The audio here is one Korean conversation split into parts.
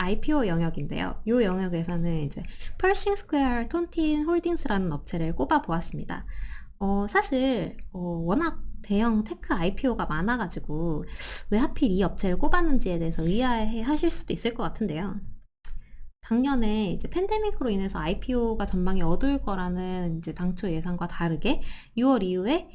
IPO 영역인데요. 이 영역에서는 이제 펄싱 스퀘어 톤틴 홀딩스라는 업체를 꼽아 보았습니다. 사실 워낙 대형 테크 IPO가 많아가지고 왜 하필 이 업체를 꼽았는지에 대해서 의아해 하실 수도 있을 것 같은데요. 작년에 이제 팬데믹으로 인해서 IPO가 전망이 어두울 거라는 이제 당초 예상과 다르게 6월 이후에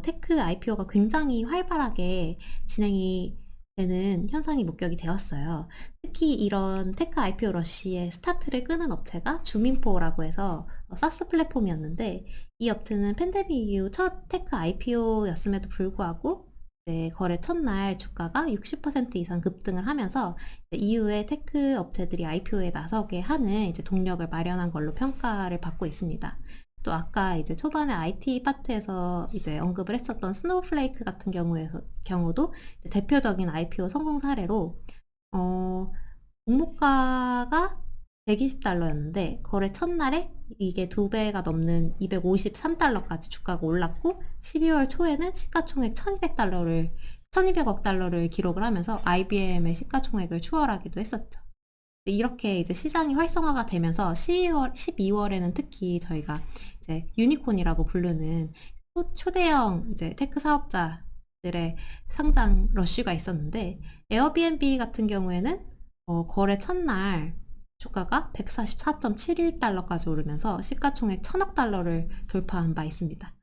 테크 IPO가 굉장히 활발하게 진행이 되는 현상이 목격이 되었어요. 특히 이런 테크 IPO 러시의 스타트를 끄는 업체가 주민포라고 해서 사스 플랫폼이었는데, 이 업체는 팬데믹 이후 첫 테크 IPO였음에도 불구하고 거래 첫날 주가가 60% 이상 급등을 하면서 이후에 테크 업체들이 IPO에 나서게 하는 이제 동력을 마련한 걸로 평가를 받고 있습니다. 또 아까 이제 초반에 IT 파트에서 이제 언급을 했었던 스노우플레이크 같은 경우도 이제 대표적인 IPO 성공 사례로 공모가가 120달러였는데 거래 첫날에 이게 2배가 넘는 253달러까지 주가가 올랐고, 12월 초에는 시가총액 1200억 달러를 기록을 하면서 IBM의 시가총액을 추월하기도 했었죠. 이렇게 이제 시장이 활성화가 되면서 12월에는 특히 저희가 이제 유니콘이라고 부르는 초대형 이제 테크 사업자들의 상장 러쉬가 있었는데, 에어비앤비 같은 경우에는 거래 첫날 주가가 144.71달러까지 오르면서 시가총액 1000억 달러를 돌파한 바 있습니다.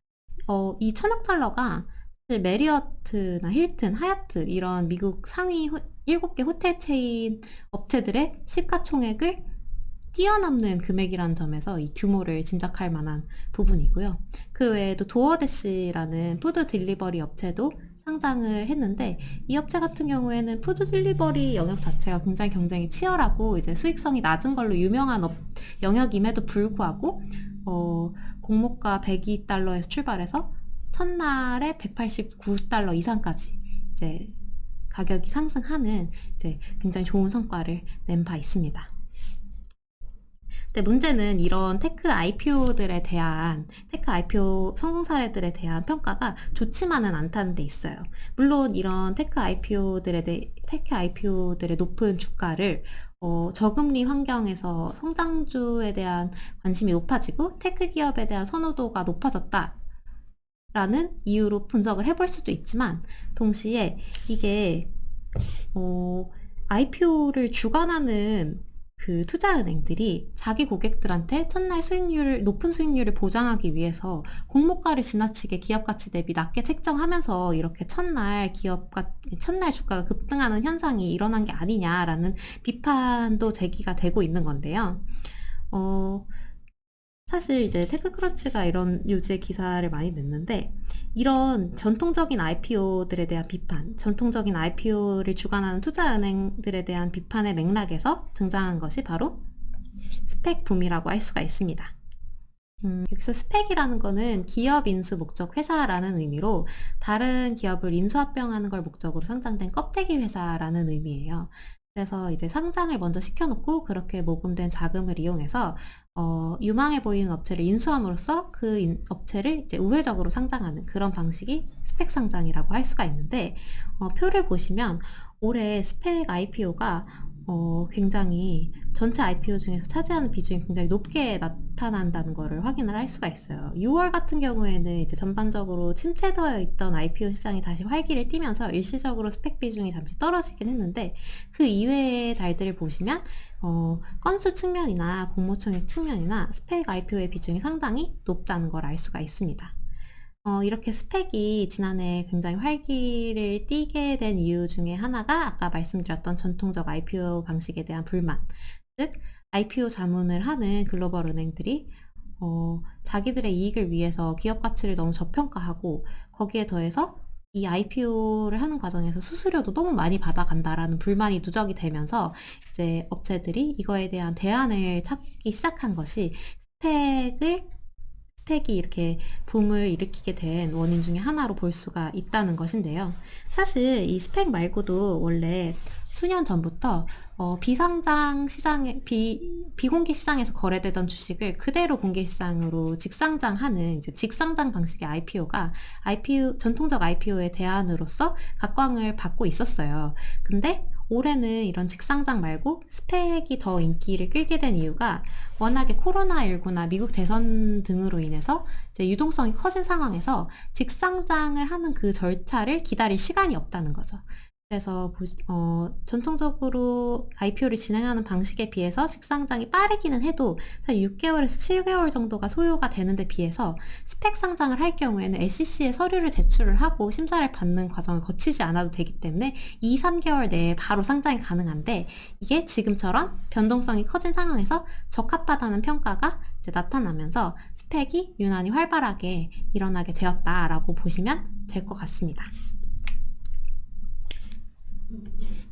이 1000억 달러가 메리어트나 힐튼, 하얏트 이런 미국 상위 7개 호텔 체인 업체들의 시가총액을 뛰어넘는 금액이라는 점에서 이 규모를 짐작할 만한 부분이고요. 그 외에도 도어대시라는 푸드 딜리버리 업체도 상장을 했는데, 이 업체 같은 경우에는 푸드 딜리버리 영역 자체가 굉장히 경쟁이 치열하고 이제 수익성이 낮은 걸로 유명한 영역임에도 불구하고 공모가 102달러에서 출발해서 첫날에 189달러 이상까지 이제 가격이 상승하는 이제 굉장히 좋은 성과를 낸 바 있습니다. 근데 문제는 이런 테크 IPO 성공 사례들에 대한 평가가 좋지만은 않다는 데 있어요. 물론 이런 테크 IPO들의 높은 주가를 저금리 환경에서 성장주에 대한 관심이 높아지고 테크 기업에 대한 선호도가 높아졌다 라는 이유로 분석을 해볼 수도 있지만, 동시에 이게 IPO를 주관하는 그 투자은행들이 자기 고객들한테 첫날 높은 수익률을 보장하기 위해서 공모가를 지나치게 기업가치 대비 낮게 책정하면서 이렇게 첫날 주가가 급등하는 현상이 일어난 게 아니냐라는 비판도 제기가 되고 있는 건데요. 사실 이제 테크크런치가 이런 요지의 기사를 많이 냈는데, 이런 전통적인 IPO들에 대한 비판, 전통적인 IPO를 주관하는 투자은행들에 대한 비판의 맥락에서 등장한 것이 바로 스펙 붐이라고 할 수가 있습니다. 여기서 스펙이라는 거는 기업 인수 목적 회사라는 의미로 다른 기업을 인수합병하는 걸 목적으로 상장된 껍데기 회사라는 의미예요. 그래서 이제 상장을 먼저 시켜놓고 그렇게 모금된 자금을 이용해서 유망해 보이는 업체를 인수함으로써 그 업체를 이제 우회적으로 상장하는 그런 방식이 스펙 상장이라고 할 수가 있는데, 표를 보시면 올해 스펙 IPO가 굉장히 전체 IPO 중에서 차지하는 비중이 굉장히 높게 나타난다는 것을 확인을 할 수가 있어요. 6월 같은 경우에는 이제 전반적으로 침체되어 있던 IPO 시장이 다시 활기를 띠면서 일시적으로 스펙 비중이 잠시 떨어지긴 했는데, 그 이외의 달들을 보시면 건수 측면이나 공모총액 측면이나 스펙 IPO의 비중이 상당히 높다는 걸 알 수가 있습니다. 이렇게 스펙이 지난해 굉장히 활기를 띠게 된 이유 중에 하나가 아까 말씀드렸던 전통적 IPO 방식에 대한 불만, 즉 IPO 자문을 하는 글로벌 은행들이 자기들의 이익을 위해서 기업 가치를 너무 저평가하고, 거기에 더해서 이 IPO를 하는 과정에서 수수료도 너무 많이 받아간다라는 불만이 누적이 되면서 이제 업체들이 이거에 대한 대안을 찾기 시작한 것이 스펙이 이렇게 붐을 일으키게 된 원인 중에 하나로 볼 수가 있다는 것인데요. 사실 이 스펙 말고도 원래 수년 전부터 비공개 시장에서 거래되던 주식을 그대로 공개 시장으로 직상장하는 이제 직상장 방식의 IPO가 전통적 IPO의 대안으로서 각광을 받고 있었어요. 근데 올해는 이런 직상장 말고 스펙이 더 인기를 끌게 된 이유가 워낙에 코로나19나 미국 대선 등으로 인해서 이제 유동성이 커진 상황에서 직상장을 하는 그 절차를 기다릴 시간이 없다는 거죠. 그래서 전통적으로 IPO를 진행하는 방식에 비해서 직상장이 빠르기는 해도 사실 6개월에서 7개월 정도가 소요가 되는데 비해서 스펙 상장을 할 경우에는 SEC에 서류를 제출을 하고 심사를 받는 과정을 거치지 않아도 되기 때문에 2, 3개월 내에 바로 상장이 가능한데, 이게 지금처럼 변동성이 커진 상황에서 적합하다는 평가가 이제 나타나면서 스펙이 유난히 활발하게 일어나게 되었다라고 보시면 될 것 같습니다.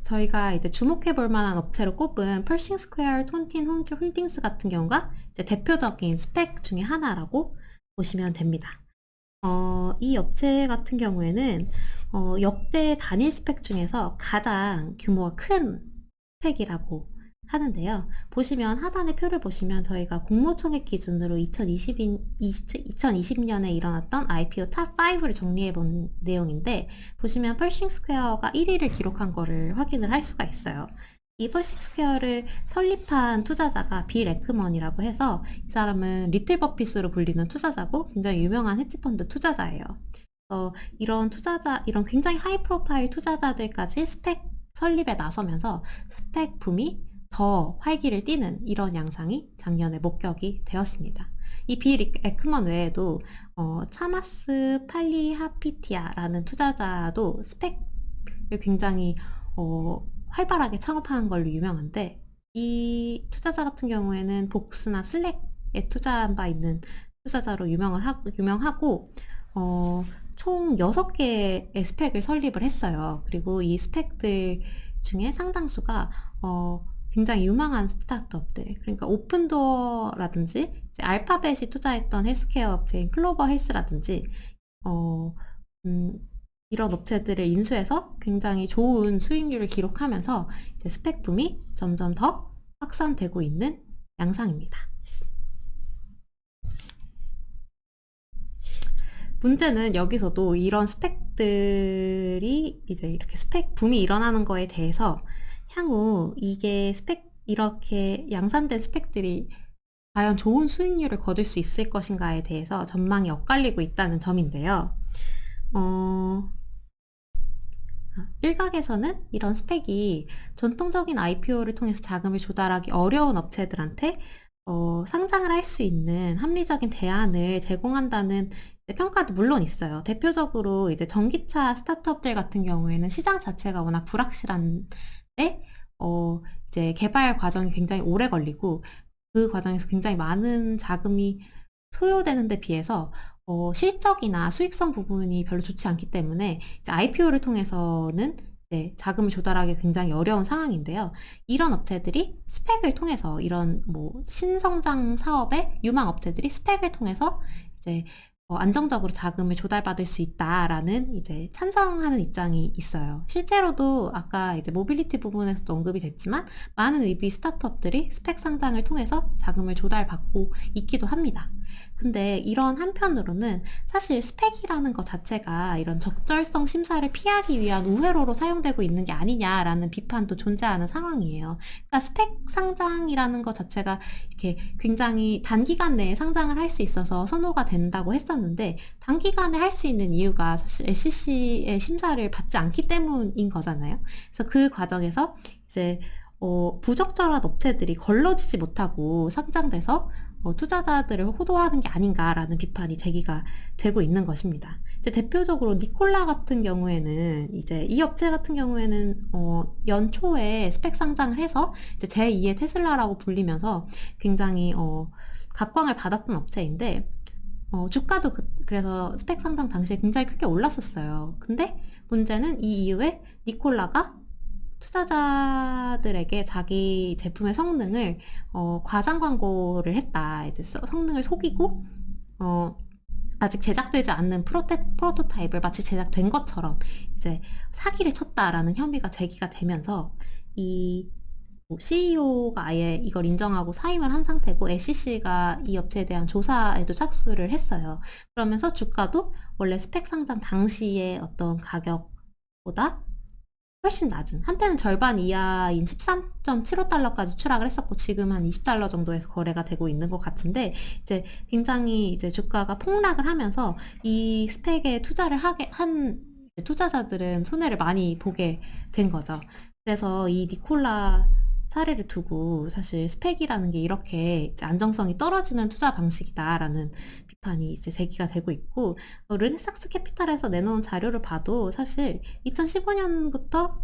저희가 이제 주목해 볼 만한 업체로 꼽은 펄싱 스퀘어 톤틴 홀딩스 같은 경우가 이제 대표적인 스펙 중에 하나라고 보시면 됩니다. 이 업체 같은 경우에는 역대 단일 스펙 중에서 가장 규모가 큰 스펙이라고 하는데요. 보시면 하단의 표를 보시면 저희가 공모총액 기준으로 2020년에 일어났던 IPO 탑 5를 정리해 본 내용인데, 보시면 펄싱 스퀘어가 1위를 기록한 거를 확인을 할 수가 있어요. 이 펄싱 스퀘어를 설립한 투자자가 빌 에크먼이라고 해서, 이 사람은 리틀 버핏으로 불리는 투자자고 굉장히 유명한 헤지펀드 투자자예요. 이런 굉장히 하이 프로파일 투자자들까지 스펙 설립에 나서면서 스펙 붐이 더 활기를 띠는 이런 양상이 작년에 목격이 되었습니다. 이 빌 에크먼 외에도 차마스 팔리하피티아라는 투자자도 스펙을 굉장히 활발하게 창업하는 걸로 유명한데, 이 투자자 같은 경우에는 복스나 슬랙에 투자한 바 있는 투자자로 유명하고 총 6개의 스펙을 설립을 했어요. 그리고 이 스펙들 중에 상당수가 굉장히 유망한 스타트업들, 그러니까 오픈도어라든지 알파벳이 투자했던 헬스케어 업체인 클로버 헬스라든지 이런 업체들을 인수해서 굉장히 좋은 수익률을 기록하면서 이제 스펙 붐이 점점 더 확산되고 있는 양상입니다. 문제는 여기서도 이런 스펙들이 이제 이렇게 스펙 붐이 일어나는 거에 대해서 향후 이게 이렇게 양산된 스펙들이 과연 좋은 수익률을 거둘 수 있을 것인가에 대해서 전망이 엇갈리고 있다는 점인데요. 일각에서는 이런 스펙이 전통적인 IPO를 통해서 자금을 조달하기 어려운 업체들한테 상장을 할 수 있는 합리적인 대안을 제공한다는 평가도 물론 있어요. 대표적으로 이제 전기차 스타트업들 같은 경우에는 시장 자체가 워낙 불확실한데 이제 개발 과정이 굉장히 오래 걸리고 그 과정에서 굉장히 많은 자금이 소요되는 데 비해서 실적이나 수익성 부분이 별로 좋지 않기 때문에 이제 IPO를 통해서는 자금을 조달하기 굉장히 어려운 상황인데요. 이런 업체들이 스펙을 통해서 이런 신성장 사업의 유망 업체들이 스펙을 통해서 이제 안정적으로 자금을 조달받을 수 있다라는 이제 찬성하는 입장이 있어요. 실제로도 아까 이제 모빌리티 부분에서도 언급이 됐지만 많은 의비 스타트업들이 스펙 상장을 통해서 자금을 조달받고 있기도 합니다. 근데 이런 한편으로는 사실 스펙이라는 것 자체가 이런 적절성 심사를 피하기 위한 우회로로 사용되고 있는 게 아니냐라는 비판도 존재하는 상황이에요. 그러니까 스펙 상장이라는 것 자체가 이렇게 굉장히 단기간 내에 상장을 할 수 있어서 선호가 된다고 했었는데, 단기간에 할 수 있는 이유가 사실 SEC의 심사를 받지 않기 때문인 거잖아요. 그래서 그 과정에서 이제 부적절한 업체들이 걸러지지 못하고 상장돼서 투자자들을 호도하는 게 아닌가라는 비판이 제기가 되고 있는 것입니다. 이제 대표적으로 니콜라 같은 경우에는 이제 이 업체 같은 경우에는 연초에 스펙 상장을 해서 이제 제2의 테슬라라고 불리면서 굉장히 각광을 받았던 업체인데, 주가도 그래서 스펙 상장 당시에 굉장히 크게 올랐었어요. 근데 문제는 이 이후에 니콜라가 투자자들에게 자기 제품의 성능을 과장 광고를 했다. 이제 성능을 속이고 아직 제작되지 않는 프로토타입을 마치 제작된 것처럼 이제 사기를 쳤다라는 혐의가 제기가 되면서 이 CEO가 아예 이걸 인정하고 사임을 한 상태고 SEC가 이 업체에 대한 조사에도 착수를 했어요. 그러면서 주가도 원래 스펙 상장 당시의 어떤 가격보다 훨씬 낮은, 한때는 절반 이하인 13.75달러까지 추락을 했었고 지금 한 20달러 정도에서 거래가 되고 있는 것 같은데, 이제 굉장히 이제 주가가 폭락을 하면서 이 스펙에 투자를 하게 한 투자자들은 손해를 많이 보게 된 거죠. 그래서 이 니콜라 사례를 두고 사실 스펙이라는 게 이렇게 이제 안정성이 떨어지는 투자 방식이다라는 비판이 이제 제기가 되고 있고, 르네상스 캐피탈에서 내놓은 자료를 봐도 사실 2015년부터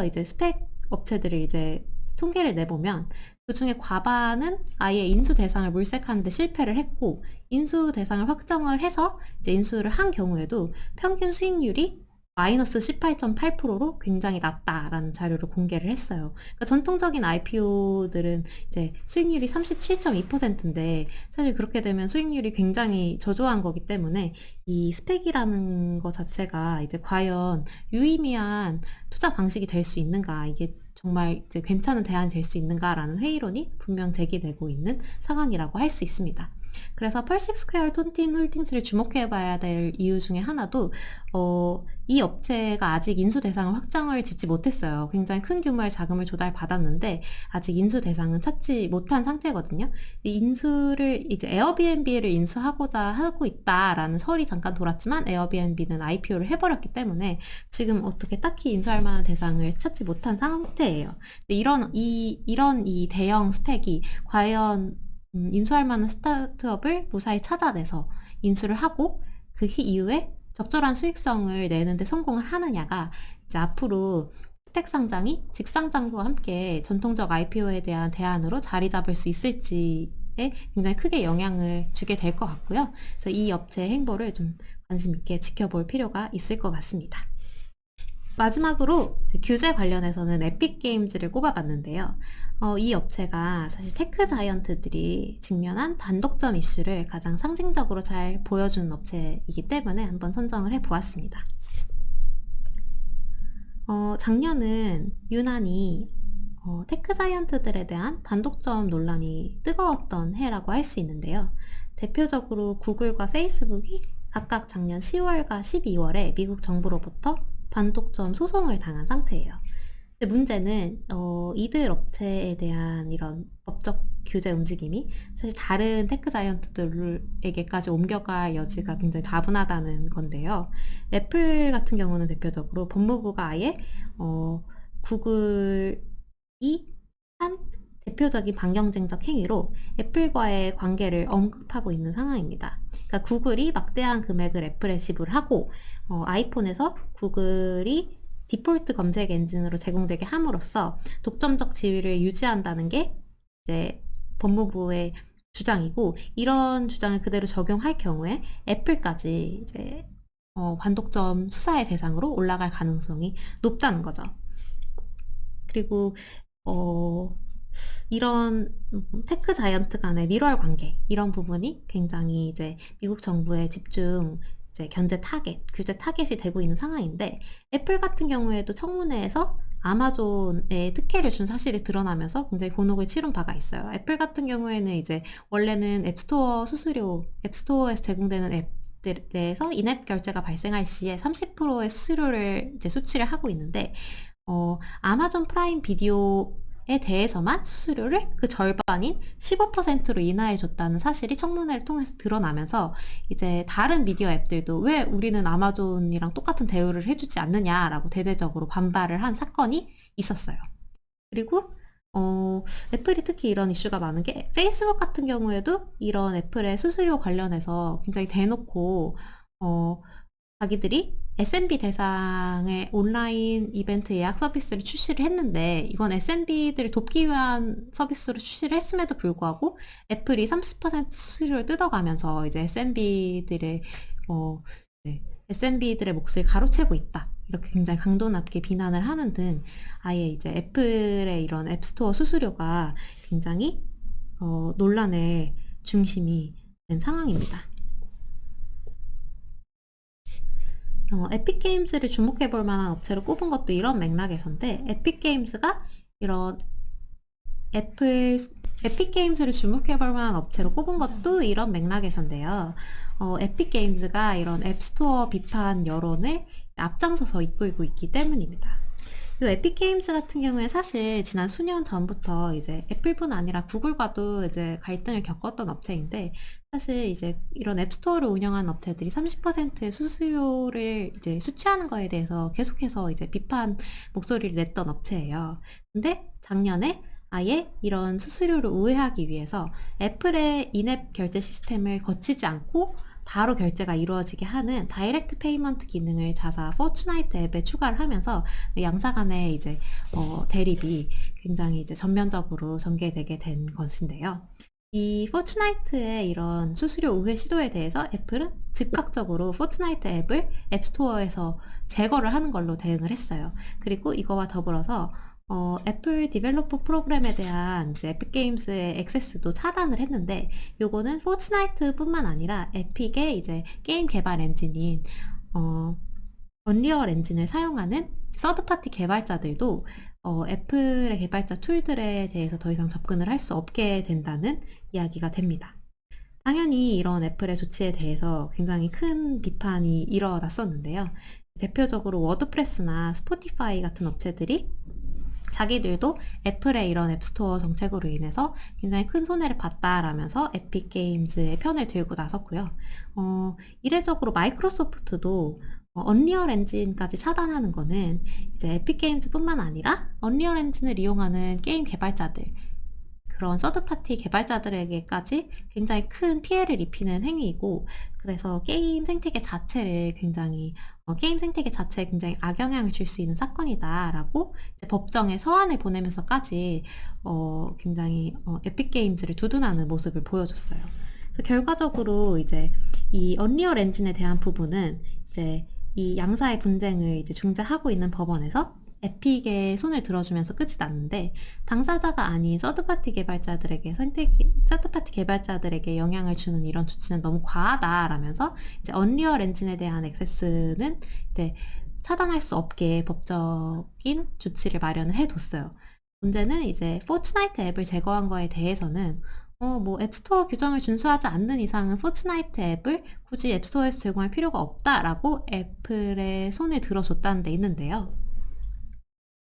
이제 스펙 업체들을 이제 통계를 내보면 그 중에 과반은 아예 인수 대상을 물색하는데 실패를 했고, 인수 대상을 확정을 해서 이제 인수를 한 경우에도 평균 수익률이 마이너스 18.8%로 굉장히 낮다라는 자료를 공개를 했어요. 그러니까 전통적인 IPO들은 이제 수익률이 37.2%인데 사실 그렇게 되면 수익률이 굉장히 저조한 거기 때문에 이 스펙이라는 것 자체가 이제 과연 유의미한 투자 방식이 될 수 있는가, 이게 정말 이제 괜찮은 대안이 될 수 있는가라는 회의론이 분명 제기되고 있는 상황이라고 할 수 있습니다. 그래서 펄식 스퀘어 톤틴 홀딩스를 주목해 봐야 될 이유 중에 하나도 이 업체가 아직 인수 대상을 확정을 짓지 못했어요. 굉장히 큰 규모의 자금을 조달받았는데 아직 인수 대상은 찾지 못한 상태거든요. 이 인수를 이제 에어비앤비를 인수하고자 하고 있다라는 설이 잠깐 돌았지만 에어비앤비는 IPO를 해버렸기 때문에 지금 어떻게 딱히 인수할 만한 대상을 찾지 못한 상태예요. 이런 이 대형 스펙이 과연 인수할 만한 스타트업을 무사히 찾아내서 인수를 하고 그 이후에 적절한 수익성을 내는데 성공을 하느냐가 이제 앞으로 스펙 상장이 직상장과 함께 전통적 IPO에 대한 대안으로 자리 잡을 수 있을지에 굉장히 크게 영향을 주게 될 것 같고요. 그래서 이 업체의 행보를 좀 관심 있게 지켜볼 필요가 있을 것 같습니다. 마지막으로 규제 관련해서는 에픽게임즈를 꼽아봤는데요. 이 업체가 사실 테크 자이언트들이 직면한 반독점 이슈를 가장 상징적으로 잘 보여주는 업체이기 때문에 한번 선정을 해보았습니다. 작년은 유난히 테크 자이언트들에 대한 반독점 논란이 뜨거웠던 해라고 할 수 있는데요. 대표적으로 구글과 페이스북이 각각 작년 10월과 12월에 미국 정부로부터 반독점 소송을 당한 상태예요. 근데 문제는 이들 업체에 대한 이런 법적 규제 움직임이 사실 다른 테크 자이언트들에게까지 옮겨갈 여지가 굉장히 다분하다는 건데요. 애플 같은 경우는 대표적으로 법무부가 아예 구글이 한 대표적인 반경쟁적 행위로 애플과의 관계를 언급하고 있는 상황입니다. 그러니까 구글이 막대한 금액을 애플에 지불하고 아이폰에서 구글이 디폴트 검색 엔진으로 제공되게 함으로써 독점적 지위를 유지한다는 게 이제 법무부의 주장이고, 이런 주장을 그대로 적용할 경우에 애플까지 이제 반독점 수사의 대상으로 올라갈 가능성이 높다는 거죠. 그리고 이런 테크 자이언트 간의 밀월 관계, 이런 부분이 굉장히 이제 미국 정부의 집중 이제 규제 타겟이 되고 있는 상황인데, 애플 같은 경우에도 청문회에서 아마존에 특혜를 준 사실이 드러나면서 굉장히 곤혹을 치른 바가 있어요. 애플 같은 경우에는 이제 원래는 앱스토어에서 제공되는 앱들에서 인앱 결제가 발생할 시에 30%의 수수료를 이제 수취를 하고 있는데, 아마존 프라임 비디오에 대해서만 수수료를 그 절반인 15%로 인하해 줬다는 사실이 청문회를 통해서 드러나면서 이제 다른 미디어 앱들도 왜 우리는 아마존이랑 똑같은 대우를 해주지 않느냐라고 대대적으로 반발을 한 사건이 있었어요. 그리고 애플이 특히 이런 이슈가 많은 게, 페이스북 같은 경우에도 이런 애플의 수수료 관련해서 굉장히 대놓고 자기들이 SMB 대상의 온라인 이벤트 예약 서비스를 출시를 했는데, 이건 SMB들을 돕기 위한 서비스로 출시를 했음에도 불구하고 애플이 30% 수수료를 뜯어가면서 이제 SMB들의 몫을 가로채고 있다, 이렇게 굉장히 강도 높게 비난을 하는 등 아예 이제 애플의 이런 앱스토어 수수료가 굉장히 논란의 중심이 된 상황입니다. 에픽게임즈를 주목해 볼 만한 업체로 꼽은 것도 이런 맥락에서인데, 에픽게임즈가 이런 에픽게임즈를 주목해 볼 만한 업체로 꼽은 것도 이런 맥락에서인데요. 에픽게임즈가 이런 앱스토어 비판 여론을 앞장서서 이끌고 있기 때문입니다. 이 에픽 게임즈 같은 경우에 사실 지난 수년 전부터 이제 애플뿐 아니라 구글과도 이제 갈등을 겪었던 업체인데, 사실 이제 이런 앱스토어를 운영하는 업체들이 30%의 수수료를 이제 수취하는 거에 대해서 계속해서 이제 비판 목소리를 냈던 업체예요. 근데 작년에 아예 이런 수수료를 우회하기 위해서 애플의 인앱 결제 시스템을 거치지 않고 바로 결제가 이루어지게 하는 다이렉트 페이먼트 기능을 자사 포트나이트 앱에 추가를 하면서 양사 간의 이제 대립이 굉장히 이제 전면적으로 전개되게 된 것인데요. 이 포트나이트의 이런 수수료 우회 시도에 대해서 애플은 즉각적으로 포트나이트 앱을 앱스토어에서 제거를 하는 걸로 대응을 했어요. 그리고 이거와 더불어서 애플 디벨로퍼 프로그램에 대한 이제 에픽 게임즈의 액세스도 차단을 했는데, 요거는 포트나이트뿐만 아니라 에픽의 이제 게임 개발 엔진인 언리얼 엔진을 사용하는 서드파티 개발자들도 애플의 개발자 툴들에 대해서 더 이상 접근을 할 수 없게 된다는 이야기가 됩니다. 당연히 이런 애플의 조치에 대해서 굉장히 큰 비판이 일어났었는데요. 대표적으로 워드프레스나 스포티파이 같은 업체들이 자기들도 애플의 이런 앱스토어 정책으로 인해서 굉장히 큰 손해를 봤다라면서 에픽 게임즈의 편을 들고 나섰고요. 이례적으로 마이크로소프트도 언리얼 엔진까지 차단하는 거는 이제 에픽 게임즈뿐만 아니라 언리얼 엔진을 이용하는 게임 개발자들, 그런 서드파티 개발자들에게까지 굉장히 큰 피해를 입히는 행위이고, 그래서 게임 생태계 자체에 굉장히 악영향을 줄 수 있는 사건이다라고 이제 법정에 서한을 보내면서까지 굉장히 에픽 게임즈를 두둔하는 모습을 보여줬어요. 그래서 결과적으로 이제 이 언리얼 엔진에 대한 부분은 이제 이 양사의 분쟁을 이제 중재하고 있는 법원에서 에픽의 손을 들어주면서 끝이 났는데, 당사자가 아닌 서드파티 개발자들에게 영향을 주는 이런 조치는 너무 과하다라면서 이제 언리얼 엔진에 대한 액세스는 이제 차단할 수 없게 법적인 조치를 마련을 해뒀어요. 문제는 이제 포트나이트 앱을 제거한 거에 대해서는 뭐 앱스토어 규정을 준수하지 않는 이상은 포트나이트 앱을 굳이 앱스토어에서 제공할 필요가 없다라고 애플의 손을 들어줬다는 데 있는데요.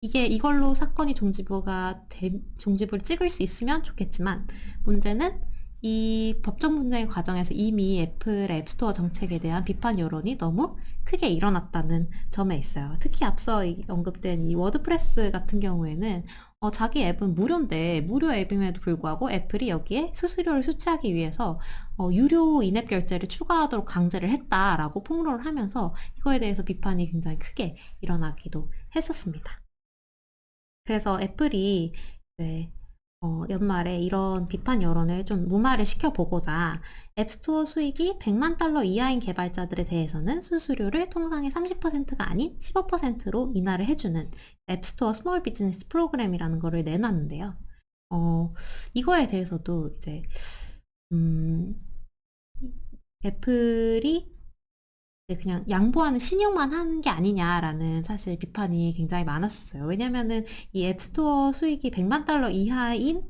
이걸로 사건이 종지부를 찍을 수 있으면 좋겠지만, 문제는 이 법정 분쟁의 과정에서 이미 애플의 앱스토어 정책에 대한 비판 여론이 너무 크게 일어났다는 점에 있어요. 특히 앞서 언급된 이 워드프레스 같은 경우에는 자기 앱은 무료인데, 무료 앱임에도 불구하고 애플이 여기에 수수료를 수취하기 위해서 유료 인앱 결제를 추가하도록 강제를 했다라고 폭로를 하면서 이거에 대해서 비판이 굉장히 크게 일어나기도 했었습니다. 그래서 애플이 이제 연말에 이런 비판 여론을 좀 무마를 시켜보고자 앱스토어 수익이 $1,000,000 이하인 개발자들에 대해서는 수수료를 통상의 30%가 아닌 15%로 인하를 해주는 앱스토어 스몰 비즈니스 프로그램이라는 거를 내놨는데요. 이거에 대해서도 이제 애플이 그냥 양보하는 신용만 한 게 아니냐라는 사실 비판이 굉장히 많았어요. 왜냐면은 이 앱스토어 수익이 $1,000,000 이하인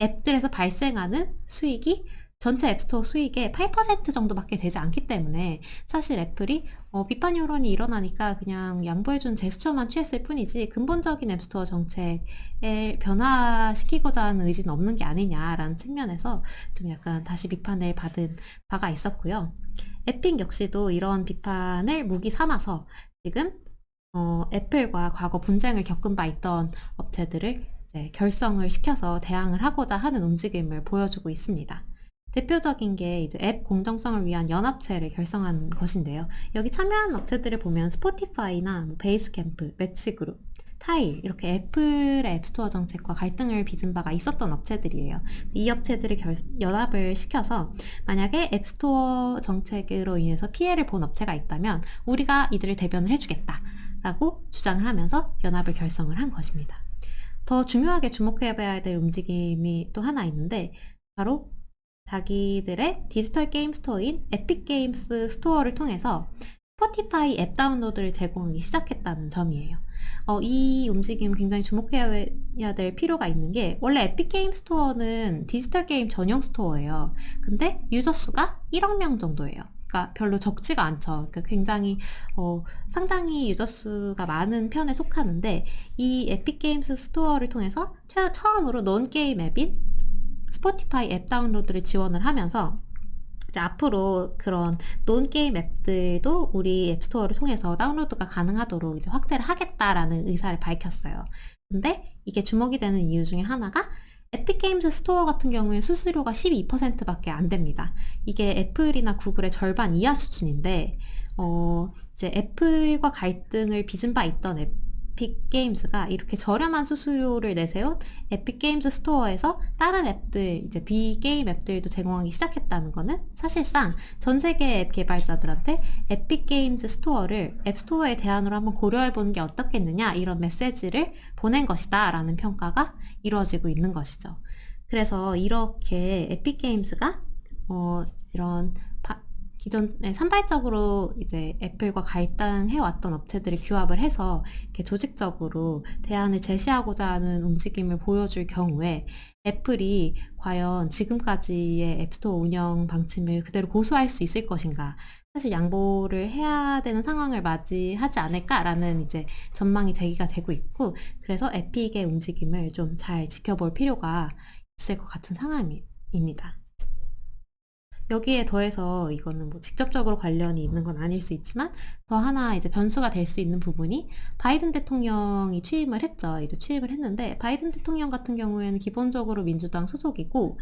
앱들에서 발생하는 수익이 전체 앱스토어 수익의 8% 정도밖에 되지 않기 때문에, 사실 애플이 비판 여론이 일어나니까 그냥 양보해준 제스처만 취했을 뿐이지 근본적인 앱스토어 정책을 변화시키고자 하는 의지는 없는 게 아니냐라는 측면에서 좀 약간 다시 비판을 받은 바가 있었고요. 에픽 역시도 이런 비판을 무기 삼아서 지금 애플과 과거 분쟁을 겪은 바 있던 업체들을 이제 결성을 시켜서 대항을 하고자 하는 움직임을 보여주고 있습니다. 대표적인 게 이제 앱 공정성을 위한 연합체를 결성한 것인데요. 여기 참여한 업체들을 보면 스포티파이나 베이스캠프, 매치그룹, 타일, 이렇게 애플의 앱스토어 정책과 갈등을 빚은 바가 있었던 업체들이에요. 이 업체들을 연합을 시켜서 만약에 앱스토어 정책으로 인해서 피해를 본 업체가 있다면 우리가 이들을 대변을 해주겠다라고 주장을 하면서 연합을 결성을 한 것입니다. 더 중요하게 주목해봐야 될 움직임이 또 하나 있는데, 바로 자기들의 디지털 게임 스토어인 에픽 게임스 스토어를 통해서 스포티파이 앱 다운로드를 제공하기 시작했다는 점이에요. 이 움직임 굉장히 주목해야 될 필요가 있는 게, 원래 에픽 게임 스토어는 디지털 게임 전용 스토어예요. 근데 유저 수가 1억 명 정도예요. 그러니까 별로 적지가 않죠. 그러니까 굉장히 상당히 유저 수가 많은 편에 속하는데, 이 에픽 게임스 스토어를 통해서 처음으로 논 게임 앱인 스포티파이 앱 다운로드를 지원을 하면서 이제 앞으로 그런 논 게임 앱들도 우리 앱스토어를 통해서 다운로드가 가능하도록 이제 확대를 하겠다라는 의사를 밝혔어요. 근데 이게 주목이 되는 이유 중에 하나가 에픽 게임즈 스토어 같은 경우에 수수료가 12%밖에 안 됩니다. 이게 애플이나 구글의 절반 이하 수준인데, 이제 애플과 갈등을 빚은 바 있던 에픽 게임즈가 이렇게 저렴한 수수료를 내세운 에픽 게임즈 스토어에서 다른 앱들, 이제 비게임 앱들도 제공하기 시작했다는 거는 사실상 전 세계 앱 개발자들한테 에픽 게임즈 스토어를 앱스토어의 대안으로 한번 고려해보는 게 어떻겠느냐, 이런 메시지를 보낸 것이다 라는 평가가 이루어지고 있는 것이죠. 그래서 이렇게 에픽 게임즈가 이런 기존에 산발적으로 이제 애플과 갈등해왔던 업체들을 규합을 해서 이렇게 조직적으로 대안을 제시하고자 하는 움직임을 보여줄 경우에 애플이 과연 지금까지의 앱스토어 운영 방침을 그대로 고수할 수 있을 것인가, 사실 양보를 해야 되는 상황을 맞이하지 않을까라는 이제 전망이 제기가 되고 있고, 그래서 에픽의 움직임을 좀 잘 지켜볼 필요가 있을 것 같은 상황입니다. 여기에 더해서 이거는 뭐 직접적으로 관련이 있는 건 아닐 수 있지만, 더 하나 이제 변수가 될 수 있는 부분이 바이든 대통령이 취임을 했죠. 이제 취임을 했는데, 바이든 대통령 같은 경우에는 기본적으로 민주당 소속이고,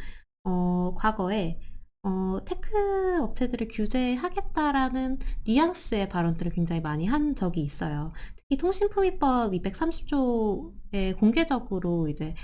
과거에 테크 업체들을 규제하겠다라는 뉘앙스의 발언들을 굉장히 많이 한 적이 있어요. 특히 통신품위법 230조에 공개적으로 이제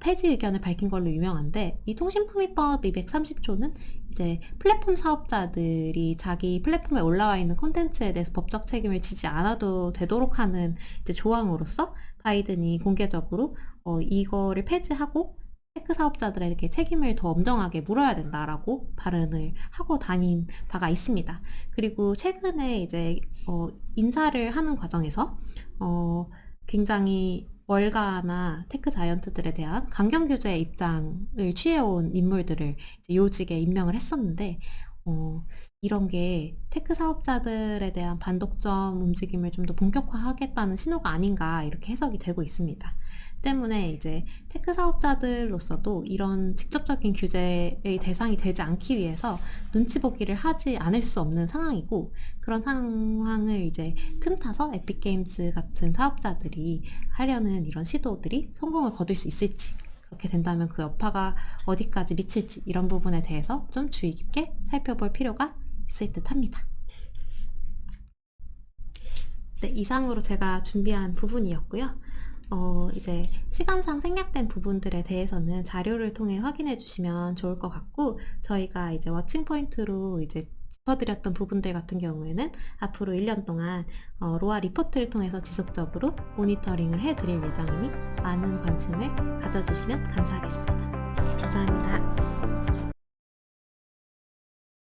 폐지 의견을 밝힌 걸로 유명한데, 이 통신품위법 230조는 이제 플랫폼 사업자들이 자기 플랫폼에 올라와 있는 콘텐츠에 대해서 법적 책임을 지지 않아도 되도록 하는 이제 조항으로서 바이든이 공개적으로 이거를 폐지하고 테크 사업자들에게 책임을 더 엄정하게 물어야 된다라고 발언을 하고 다닌 바가 있습니다. 그리고 최근에 이제 인사를 하는 과정에서 굉장히 월가나 테크 자이언트들에 대한 강경 규제 입장을 취해온 인물들을 이제 요직에 임명을 했었는데, 이런 게 테크 사업자들에 대한 반독점 움직임을 좀 더 본격화하겠다는 신호가 아닌가, 이렇게 해석이 되고 있습니다. 때문에 이제 테크 사업자들로서도 이런 직접적인 규제의 대상이 되지 않기 위해서 눈치 보기를 하지 않을 수 없는 상황이고, 그런 상황을 이제 틈타서 에픽 게임즈 같은 사업자들이 하려는 이런 시도들이 성공을 거둘 수 있을지, 그렇게 된다면 그 여파가 어디까지 미칠지, 이런 부분에 대해서 좀 주의 깊게 살펴볼 필요가 있을 듯 합니다. 네, 이상으로 제가 준비한 부분이었고요. 이제 시간상 생략된 부분들에 대해서는 자료를 통해 확인해 주시면 좋을 것 같고, 저희가 이제 워칭 포인트로 이제 짚어드렸던 부분들 같은 경우에는 앞으로 1년 동안 로아 리포트를 통해서 지속적으로 모니터링을 해드릴 예정이니 많은 관심을 가져주시면 감사하겠습니다. 감사합니다.